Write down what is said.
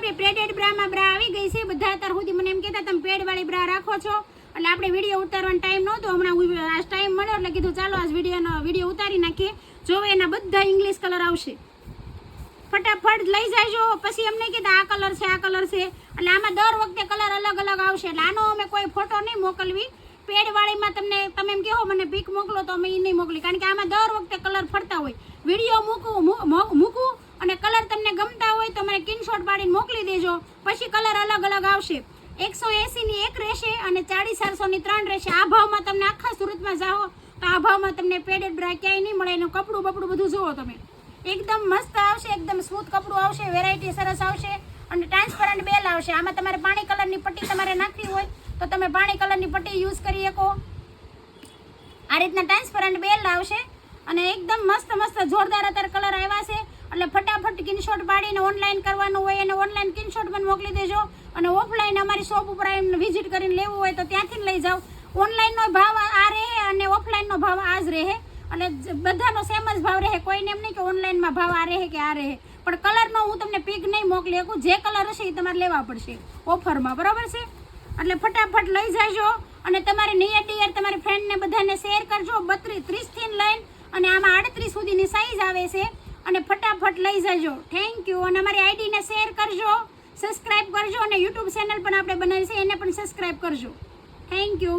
આપણે padded બ્રામાં bra આવી ગઈ છે. બધા અત્યાર સુધી મને એમ કહેતા તમે પેડવાળી બ્રા રાખો છો, એટલે આપણે વિડીયો ઉતારવાનો ટાઈમ નહોતો. હમણાં આ ટાઈમ મળ્યો એટલે કીધું ચાલો આજ વિડીયો ઉતારી નાખીએ. જોવે એના બધા ઇંગ્લિશ કલર આવશે. ફટાફટ લઈ જાયજો. પછી એમ નહીં કહેતા આ કલર છે આ કલર છે, એટલે આમાં દર વખતે કલર અલગ અલગ આવશે. એટલે આનો અમે કોઈ ફોટો નહીં મોકલવી. પેડવાળીમાં તમે એમ કહો મને પીક મોકલો તો અમે એ નહીં મોકલી, કારણ કે આમાં દર વખતે કલર ફરતા હોય. વિડીયો મૂકું અને કલર તમને ગમતા હોય તો મને સ્ક્રીનશોટ પાડીને મોકલી દેજો. પછી કલર અલગ અલગ આવશે. 180ની એક રહેશે અને 450-400ની 3 રહેશે. આ ભાવમાં તમને આખા સુરતમાં જાઓ તો આ ભાવમાં તમને પેડેડ બ્રા ક્યાંય નહીં મળે. એનું કપડું બપડું બધું જુઓ તમે, એકદમ મસ્ત આવશે, એકદમ સ્મૂથ કપડું આવશે, વેરાયટી સરસ આવશે અને ટ્રાન્સપરન્ટ બેલ આવશે. આમાં તમારે પાણી કલરની પટ્ટી તમારે નાખવી હોય તો તમે પાણી કલરની પટ્ટી યુઝ કરી શકો. આ રીતના ટ્રાન્સપરન્ટ બેલ આવશે અને એકદમ મસ્ત મસ્ત જોરદાર અત્યારે કલર આવ્યા છે. એટલે ફટાફટ સ્ક્રીનશોટ પાડીને ઓનલાઈન કરવાનું હોય અને ઓનલાઈન સ્ક્રીનશોટ પણ મોકલી દેજો. અને ઓફલાઈન અમારી શોપ ઉપર આવીને વિઝિટ કરીને લેવું હોય તો ત્યાંથી લઈ જાઓ. ઓનલાઈનનો ભાવ આ રહે અને ઓફલાઈનનો ભાવ આ જ રહે, એટલે બધાનો સેમ જ ભાવ રહે. કોઈને એમ નહીં કે ઓનલાઈનમાં ભાવ આ રહે કે આ રહે. પણ કલરનો હું તમને પીક નહીં મોકલી શકું. જે કલર હશે એ તમારે લેવા પડશે ઓફરમાં, બરાબર છે? એટલે ફટાફટ લઈ જાયજો અને તમારે નિયર ડિયર તમારી ફ્રેન્ડને બધાને શેર કરજો. 30થી લઈને અને આમાં 38 સુધીની સાઈઝ આવે છે. અને ફટાફટ લઈ જાયજો. Thank you. અને અમારી આઈડીને શેર કરજો, સબસ્ક્રાઈબ કરજો અને યુટ્યુબ ચેનલ પણ આપણે બનાવી છે એને પણ સબસ્ક્રાઈબ કરજો. Thank you.